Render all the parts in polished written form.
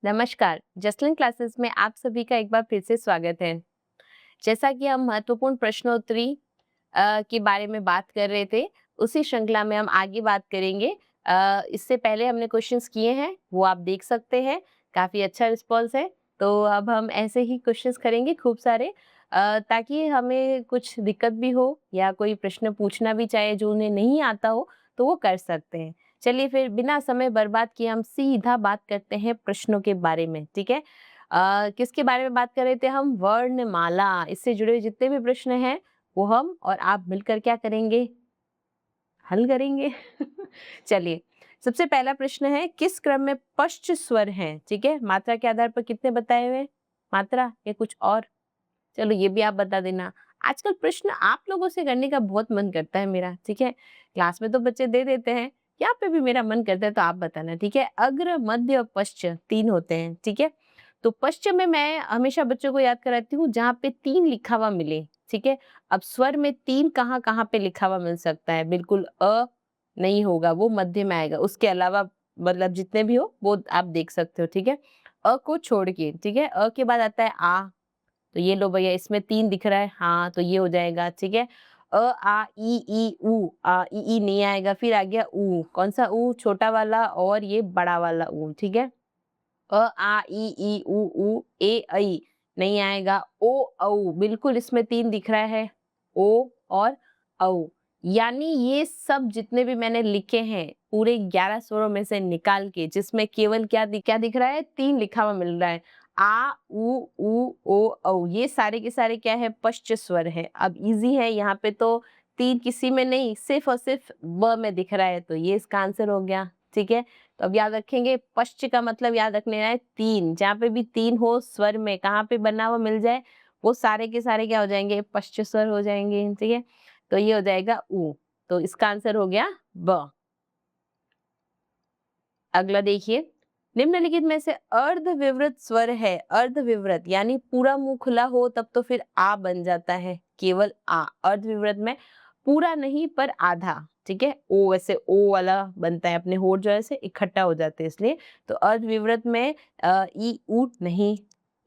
नमस्कार, जसलिन क्लासेस में आप सभी का एक बार फिर से स्वागत है। जैसा कि हम महत्वपूर्ण प्रश्नोत्तरी के बारे में बात कर रहे थे, उसी श्रृंखला में हम आगे बात करेंगे। इससे पहले हमने क्वेश्चंस किए हैं, वो आप देख सकते हैं, काफ़ी अच्छा रिस्पॉन्स है। तो अब हम ऐसे ही क्वेश्चंस करेंगे खूब सारे ताकि हमें कुछ दिक्कत भी हो या कोई प्रश्न पूछना भी चाहे जो उन्हें नहीं आता हो, तो वो कर सकते हैं। चलिए फिर बिना समय बर्बाद किए हम सीधा बात करते हैं प्रश्नों के बारे में, ठीक है? किसके बारे में बात कर रहे थे हम? वर्णमाला। इससे जुड़े हुए जितने भी प्रश्न हैं, वो हम और आप मिलकर क्या करेंगे? हल करेंगे। चलिए, सबसे पहला प्रश्न है, किस क्रम में पश्च स्वर हैं? ठीक है? मात्रा के आधार पर कितने बताए हुए हैं? मात्रा या कुछ और? चलो ये भी आप बता देना। आजकल प्रश्न आप लोगों से करने का बहुत मन करता है मेरा, ठीक है? क्लास में तो बच्चे दे देते हैं, यहाँ पे भी मेरा मन करता है तो आप बताना, ठीक है? अग्र, मध्य और पश्च 3 होते हैं, ठीक है? तो पश्च में मैं हमेशा बच्चों को याद कराती हूँ जहाँ पे 3 लिखा हुआ मिले, ठीक है? अब स्वर में 3 कहाँ-कहाँ पे लिखा हुआ मिल सकता है? बिल्कुल नहीं होगा, वो मध्य में आएगा। उसके अलावा मतलब जितने भी हो वो आप देख सकते हो, ठीक है? को छोड़ के, ठीक है? के बाद आता है आ, तो ये लो भैया इसमें 3 दिख रहा है, हाँ, तो ये हो जाएगा, ठीक है? आ, ई, ऊ, ई नहीं आएगा, फिर आ गया ऊ, कौन-सा ऊ? छोटा वाला और ये बड़ा वाला ऊ, ठीक है? आ, ई, ऊ, ए, ऐ नहीं आएगा, ओ, औ बिल्कुल इसमें 3 दिख रहा है, ओ और औ। यानी ये सब जितने भी मैंने लिखे हैं, पूरे 11 स्वरों में से निकाल के जिसमें केवल क्या दिख रहा है? 3 लिखा हुआ मिल रहा है। आ, ऊ, ओ, औ ये सारे के सारे क्या है? पश्च स्वर है। अब ईज़ी है यहाँ पे तो 3 किसी में नहीं, सिर्फ़ और सिर्फ़ ब में दिख रहा है, तो ये इसका आंसर हो गया, ठीक है? तो अब याद रखेंगे पश्च का मतलब याद रखने है 3, जहाँ पे भी 3 हो स्वर में कहाँ पे बना हुआ मिल जाए, वो सारे के सारे क्या हो जाएंगे? पश्च स्वर हो जाएंगे, ठीक है? तो ये हो जाएगा ऊ, तो इसका आंसर हो गया ब। अगला देखिए, निम्नलिखित में से अर्धविवृत स्वर है, अर्धविवृत यानी पूरा मुंह खुला हो तब तो फिर आ बन जाता है, केवल आ। अर्धविवृत में पूरा नहीं पर आधा, ठीक है? ओ वैसे ओ वाला बनता है, अपने होठ जो है ऐसे इकट्ठा हो जाते हैं इसलिए। तो अर्धविवृत में ई ऊ नहीं,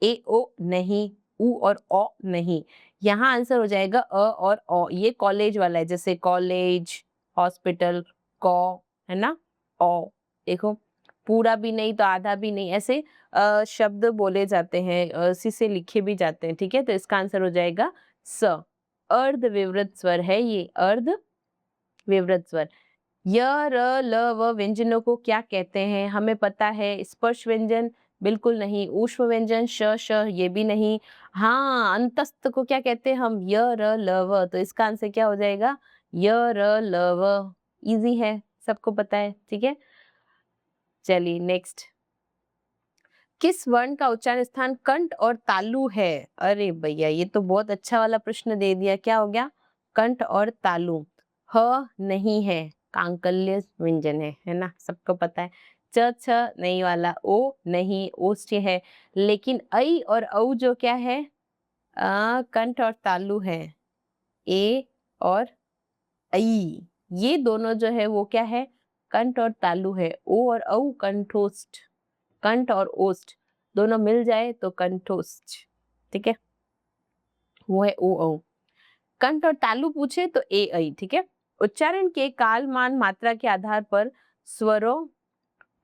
ए ओ नहीं, ऊ और ओ नहीं। यहाँ आंसर हो जाएगा अ और औ। ये कॉलेज वाला है, जैसे कॉलेज, हॉस्पिटल, कौ, है ना? औ। देखो, पूरा भी नहीं तो आधा भी नहीं, ऐसे शब्द बोले जाते हैं, सी से लिखे भी जाते हैं, ठीक है? तो इसका आंसर हो जाएगा स। अर्धविवृत स्वर है ये, अर्धविवृत स्वर। य, र, ल, व व्यंजनों को क्या कहते हैं? हमें पता है, स्पर्श व्यंजन बिल्कुल नहीं, ऊष्म व्यंजन श, श ये भी नहीं। हाँ, अंतस्थ को क्या कहते हैं हम? य, र, ल, व। तो इसका आंसर क्या हो जाएगा? य, र, ल, व। ईज़ी है, सबको पता है, ठीक है? चलिए नेक्स्ट, किस वर्ण का उच्चारण स्थान कंठ और तालु है? अरे भैया ये तो बहुत अच्छा वाला प्रश्न दे दिया, क्या हो गया? कंठ और तालु। ह नहीं है, कांकल्य व्यंजन है ना? सबको पता है। च छ नहीं वाला, ओ नहीं, ओष्ठ्य है। लेकिन ऐ और औ जो क्या है? कंठ और तालु है। ए और ऐ, ये दोनों जो है वो क्या है? कंठ और तालु है। ओ और औ कंठोष्ठ, कंठ और ओष्ठ दोनों मिल जाए तो कंठोष्ठ, ठीक है? वो है ओ औ। कंठ और तालु पूछे तो ए ऐ, ठीक है? उच्चारण के काल, मान, मात्रा के आधार पर स्वरों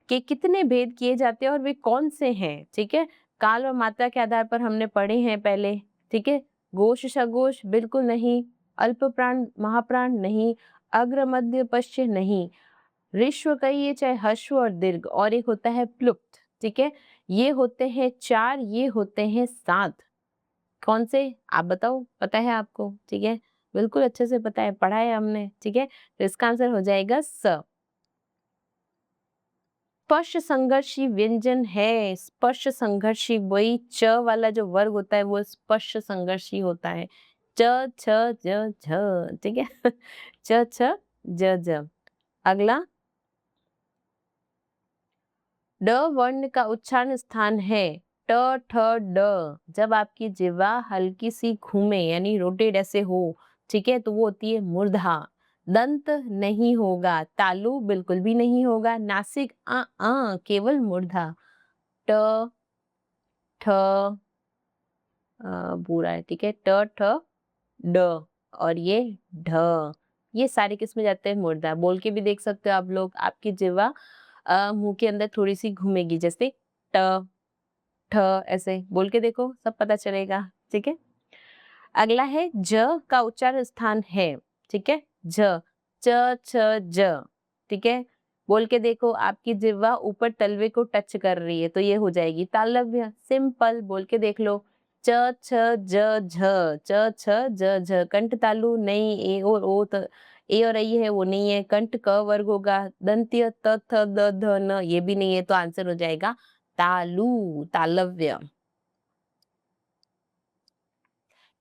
के कितने भेद किए जाते हैं और वे कौन से हैं? ठीक है? काल और मात्रा के आधार पर हमने पढ़े हैं पहले, ठीक है? घोष, सघोष बिल्कुल नहीं, अल्प प्राण, महाप्राण नहीं, अग्र, मध्य, पश्च नहीं। ऋश्व कहिए चाहे हश्व और दीर्घ, और एक होता है प्लुप्त, ठीक है? ये होते हैं 4, ये होते हैं 7। कौन से? आप बताओ, पता है आपको, ठीक है? बिल्कुल अच्छे से पता है, पढ़ा है हमने, ठीक है? तो इसका आंसर हो जाएगा स। स्पर्श संघर्षी व्यंजन है, स्पर्श संघर्षी वही च वाला जो वर्ग होता है वो स्पर्श संघर्षी होता है। च, छ, ज, झ, ठीक है? च, छ, ज, झ। अगला, ड वर्ण का उच्चारण स्थान है ट, ठ, ड। जब आपकी जिह्वा हल्की सी घूमे यानी रोटेट ऐसे हो, ठीक है, तो वो होती है मूर्धा। दंत नहीं होगा, तालु बिल्कुल भी नहीं होगा, नासिक केवल मूर्धा। ट, ठ, पूरा है, ठीक है, ट, ठ, ड और ये ढ। ये सारे किसमें जाते हैं? मुर्दा। बोल के भी देख सकते हो आप लोग। आपकी जिह्वा मुंह के अंदर थोड़ी सी घूमेगी, जैसे ट, ठ, ऐसे बोल के देखो, सब पता चलेगा, ठीक है। अगला है ज का उच्चारण स्थान है, ठीक है, ज, च, छ, ज, ठीक है। बोल के देखो, आपकी जिह्वा ऊपर तलवे को टच कर रही है, तो ये हो जाएगी तालव्य। सिंपल, बोल के देख लो, च, छ, ज, झ, च, छ, ज, झ। कंठ तालु नहीं, ए और ओ ए और आई है वो नहीं है। कंठ क वर्ग होगा। दंत्य त, थ, द, ध, न, ये भी नहीं है, तो आंसर हो जाएगा तालु, तालव्य।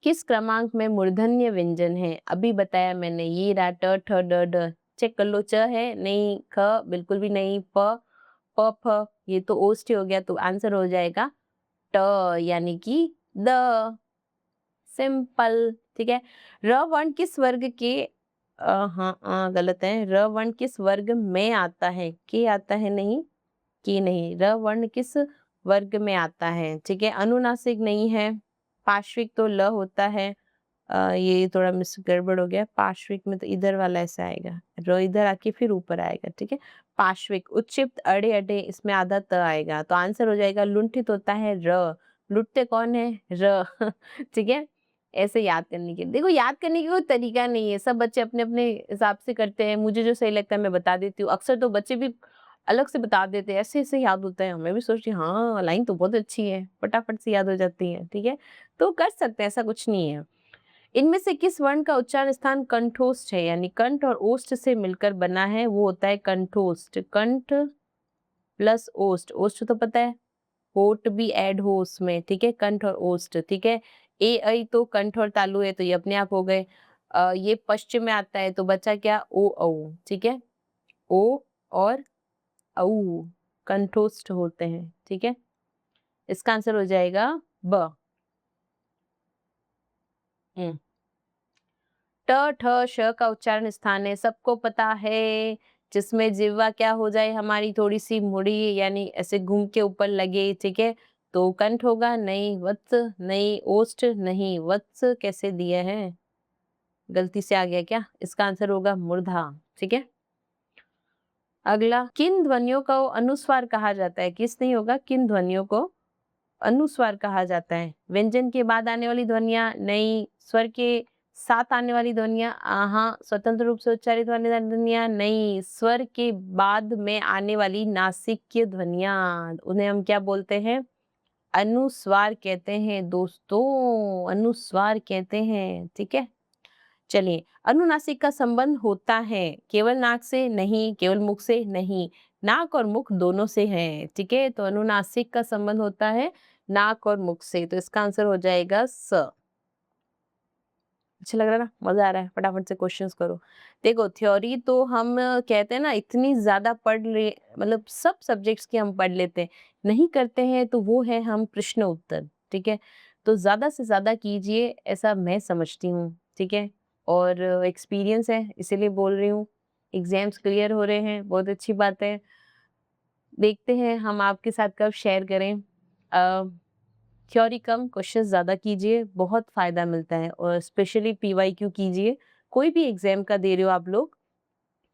किस क्रमांक में मूर्धन्य व्यंजन है? अभी बताया मैंने, ये रहा ट, ठ, ड, ढ। चेक कर लो, च है नहीं, ख बिल्कुल भी नहीं, प, फ, ये तो ओष्ठ हो गया, तो आंसर हो जाएगा ट, यानी कि द। सिंपल, ठीक है। र वर्ण किस वर्ग के हाँ गलत है। र वर्ण किस वर्ग में आता है? के आता है नहीं, की नहीं। र वर्ण किस वर्ग में आता है? ठीक है, अनुनासिक नहीं है। पार्श्विक तो ल होता है। ये थोड़ा मिस गड़बड़ हो गया। पार्श्विक में तो इधर वाला ऐसा आएगा, र इधर आके फिर ऊपर आएगा, ठीक है। पार्श्विक, उच्चिप्त, अड़े अडे, इसमें आधा त आएगा, तो आंसर हो जाएगा लुंठित होता है र। लुटते कौन है? र ठीक है। ऐसे याद करने के, देखो याद करने का कोई तरीका नहीं है, सब बच्चे अपने अपने हिसाब से करते हैं। मुझे जो सही लगता है मैं बता देती हूँ। अक्सर तो बच्चे भी अलग से बता देते हैं, ऐसे ऐसे याद होता है। मैं भी सोचती हूँ हाँ लाइन तो बहुत अच्छी है, फटाफट से याद हो जाती है, ठीक है। तो कर सकते हैं, ऐसा कुछ नहीं है। इनमें से किस वर्ण का उच्चारण स्थान कंठोष्ठ है? यानी कंठ और ओष्ठ से मिलकर बना है, वो होता है कंठोष्ठ। कंठ प्लस ओष्ठ, ओष्ठ तो पता है, होठ भी ऐड हो उसमें, ठीक है, कंठ और ओष्ठ, ठीक है। ए ऐ तो कंठ और तालु है, तो ये अपने आप हो गए। ये पश्चिम में आता है, तो बचा क्या? ओ औ, ठीक है। ओ और औ कंठोष्ठ होते हैं, ठीक है। इसका आंसर हो जाएगा ब। हम्म। ट, ठ, श का उच्चारण स्थान है, सबको पता है, जिसमें जिह्वा क्या हो जाए हमारी, थोड़ी सी मुड़ी, यानी ऐसे घूम के ऊपर लगे, ठीक है। तो कंठ होगा नहीं, वत्स नहीं, ओष्ठ नहीं, वत्स कैसे दिए हैं, गलती से आ गया क्या? इसका आंसर होगा मूर्धा, ठीक है। अगला, किन ध्वनियों को अनुस्वार कहा जाता है? किस नहीं होगा, किन ध्वनियों को अनुस्वार कहा जाता है? व्यंजन के बाद आने वाली ध्वनियां नहीं, स्वर के साथ आने वाली ध्वनियां हाँ, स्वतंत्र रूप से उच्चारित वाली ध्वनियां नहीं, स्वर के बाद में आने वाली नासिक्य ध्वनियां, उन्हें हम क्या बोलते हैं? अनुस्वार कहते हैं दोस्तों, अनुस्वार कहते हैं, ठीक है। चलिए, अनुनासिक का संबंध होता है केवल नाक से नहीं, केवल मुख से नहीं, नाक और मुख दोनों से है, ठीक है। तो अनुनासिक का संबंध होता है नाक और मुख से, तो इसका आंसर हो जाएगा स। अच्छा लग रहा है ना, मजा आ रहा है, फटाफट से क्वेश्चंस करो। देखो थ्योरी तो हम कहते हैं ना इतनी ज्यादा पढ़ ले, मतलब सब सब्जेक्ट्स की हम पढ़ लेते हैं, नहीं करते हैं तो वो है हम प्रश्न उत्तर, ठीक है। तो ज्यादा से ज्यादा कीजिए, ऐसा मैं समझती हूँ, ठीक है। और एक्सपीरियंस है इसीलिए बोल रही हूँ। एग्जाम्स क्लियर हो रहे हैं, बहुत अच्छी बात है। देखते हैं हम आपके साथ कब शेयर करें। थ्योरी कम, क्वेश्चंस ज़्यादा कीजिए, बहुत फ़ायदा मिलता है, और स्पेशली पीवाईक्यू कीजिए। कोई भी एग्ज़ाम का दे रहे हो आप लोग,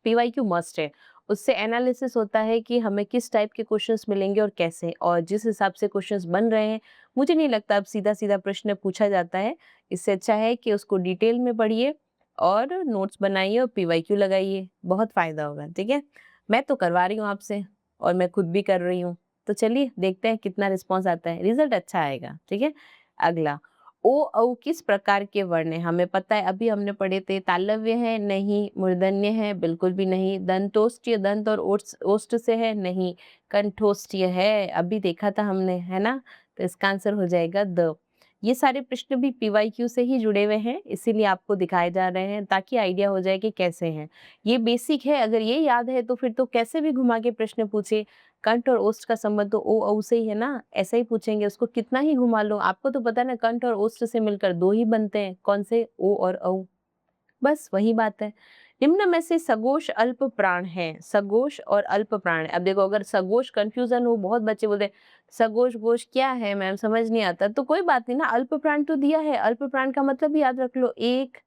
पीवाईक्यू मस्ट है। उससे एनालिसिस होता है कि हमें किस टाइप के क्वेश्चंस मिलेंगे और कैसे, और जिस हिसाब से क्वेश्चंस बन रहे हैं, मुझे नहीं लगता अब सीधा-सीधा प्रश्न पूछा जाता है। इससे अच्छा है कि उसको डिटेल में पढ़िए और नोट्स बनाइए और पीवाईक्यू लगाइए, बहुत फ़ायदा होगा, ठीक है। मैं तो करवा रही हूँ आपसे, और मैं खुद भी कर रही हूँ। तो चलिए देखते हैं कितना रिस्पॉन्स आता है, रिजल्ट अच्छा आएगा, ठीक है। अगला, ओ औ किस प्रकार के वर्ण है? हमें पता है, अभी हमने पढ़े थे, तालव्य है नहीं, मूर्धन्य है बिल्कुल भी नहीं, दंतोष्ठ्य, दंत और ओष्ठ से है नहीं, कंठोष्ठ्य है, अभी देखा था हमने, है ना। तो इसका आंसर हो जाएगा द। ये सारे प्रश्न भी पीवाईक्यू से ही जुड़े हुए हैं, इसीलिए आपको दिखाए जा रहे हैं ताकि आइडिया हो जाए कि कैसे हैं। ये बेसिक है, अगर ये याद है तो फिर तो कैसे भी घुमा के प्रश्न पूछे। कंठ और ओष्ठ का संबंध तो ओ औ से ही है ना, ऐसा ही पूछेंगे, उसको कितना ही घुमा लो। आपको तो पता है ना, कंठ और ओष्ठ से मिलकर दो ही बनते हैं, कौन से? ओ और औ, बस वही बात है। निम्न में से सगोश अल्प प्राण है, सगोश और अल्प प्राण है। अब देखो अगर सगोश कंफ्यूजन हो, बहुत बच्चे बोलते हैं सगोश गोश क्या है मैम समझ नहीं आता, तो कोई बात नहीं ना, अल्प प्राण तो दिया है, अल्प प्राण का मतलब भी याद रख लो 1,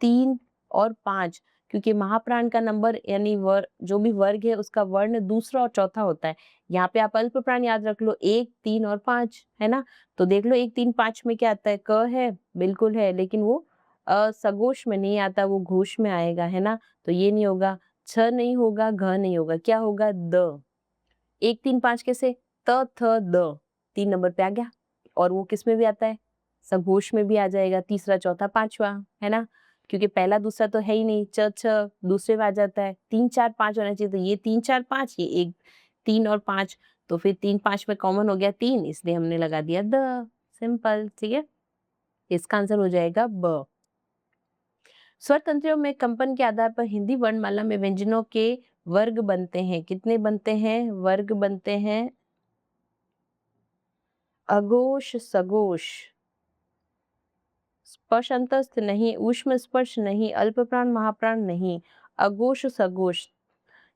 3 और 5, क्योंकि महाप्राण का नंबर यानी जो भी वर्ग है उसका वर्ण दूसरा और चौथा होता है। यहाँ पे आप अल्प प्राण याद रख लो 1, 3 और 5 है ना। तो देख लो 1, 3, 5 में क्या आता है, क है, बिल्कुल है, लेकिन वो सगोश में नहीं आता, वो घोष में आएगा है ना। तो ये नहीं होगा, छ नहीं होगा, घ नहीं होगा, क्या होगा, द। 1, 3, 5 कैसे, त, थ, द, 3 नंबर पे आ गया। और वो किस में भी आता है, सघोष में भी आ जाएगा, तीसरा, चौथा, पांचवा, है ना। क्योंकि पहला दूसरा तो है ही नहीं, च, छ दूसरे में आ जाता है, 3, 4, 5 होना चाहिए, तो ये 3, 4, 5, ये 1, 3 और 5, तो फिर 3, 5 में कॉमन हो गया 3, इसलिए हमने लगा दिया द। सिंपल, ठीक है। इसका आंसर हो जाएगा ब। स्वर तंत्रों में कंपन के आधार पर हिंदी वर्णमाला में व्यंजनों के वर्ग बनते हैं, कितने बनते हैं, वर्ग बनते हैं, अघोष, सघोष, स्पर्श अंतस्थ नहीं, ऊष्म स्पर्श नहीं, अल्प प्राण महाप्राण नहीं, अघोष सघोष।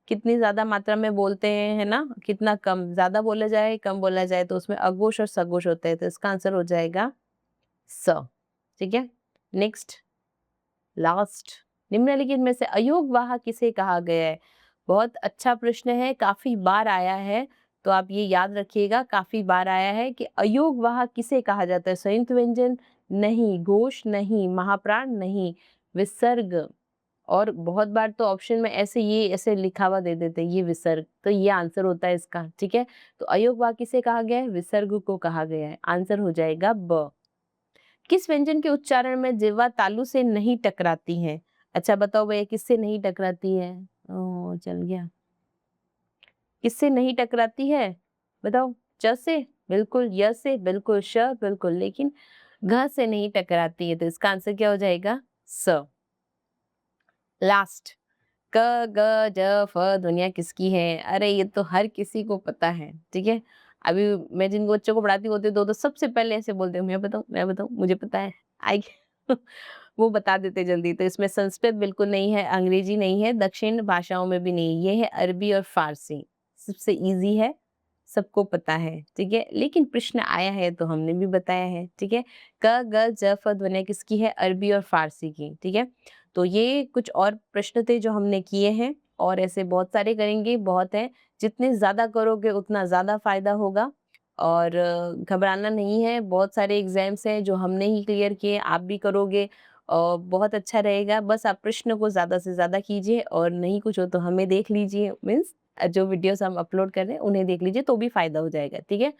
कितनी ज्यादा मात्रा में बोलते हैं, है ना, कितना कम, ज्यादा बोला जाए कम बोला जाए, तो उसमें अघोष और सघोष होते हैं, तो इसका आंसर हो जाएगा स। ठीक है, नेक्स्ट, लास्ट, निम्नलिखित में से अयोगवाह किसे कहा गया है। बहुत अच्छा प्रश्न है, काफी बार आया है, तो आप ये याद रखिएगा, काफी बार आया है कि अयोगवाह किसे कहा जाता है। संयुक्त व्यंजन नहीं, घोष नहीं, महाप्राण नहीं, विसर्ग। और बहुत बार तो ऑप्शन में ऐसे ये ऐसे लिखा हुआ दे देते हैं, ये विसर्ग, तो ये आंसर होता है इसका। ठीक है, तो अयोगवाह किसे कहा गया है, विसर्ग को कहा गया है, आंसर हो जाएगा ब। किस व्यंजन के उच्चारण में जिह्वा तालु से नहीं टकराती है। अच्छा बताओ भैया, किससे नहीं टकराती है, ओ चल गया, किससे नहीं टकराती है, बताओ। च से बिल्कुल, य से बिल्कुल, श बिल्कुल, लेकिन घ से नहीं टकराती है, तो इसका आंसर क्या हो जाएगा, स। लास्ट, क ग ज फ ध्वनियाँ किसकी है। अरे ये तो हर किसी को पता है, ठीक है। अभी मैं जिन बच्चों को पढ़ाती होती दो तो सबसे पहले ऐसे बोलते हैं, मैं बताऊं मुझे पता है, आई वो बता देते जल्दी। तो इसमें संस्कृत बिल्कुल नहीं है, अंग्रेजी नहीं है, दक्षिण भाषाओं में भी नहीं, ये है अरबी और फारसी। सबसे इजी है, सबको पता है, ठीक है, लेकिन प्रश्न आया है तो हमने भी बताया है, ठीक है। क ग ज फ ध्वनियाँ किसकी है, अरबी और फारसी की, ठीक है। तो ये कुछ और प्रश्न थे जो हमने किए हैं, और ऐसे बहुत सारे करेंगे, बहुत है, जितने ज्यादा करोगे उतना ज्यादा फायदा होगा। और घबराना नहीं है, बहुत सारे एग्जाम्स हैं जो हमने ही क्लियर किए, आप भी करोगे और बहुत अच्छा रहेगा। बस आप प्रश्न को ज्यादा से ज्यादा कीजिए, और नहीं कुछ हो तो हमें देख लीजिए, मीन्स जो वीडियोस हम अपलोड कर रहे हैं उन्हें देख लीजिए, तो भी फायदा हो जाएगा, ठीक है।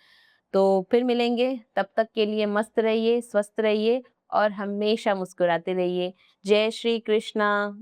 तो फिर मिलेंगे, तब तक के लिए मस्त रहिए, स्वस्थ रहिए और हमेशा मुस्कुराते रहिए। जय श्री कृष्णा।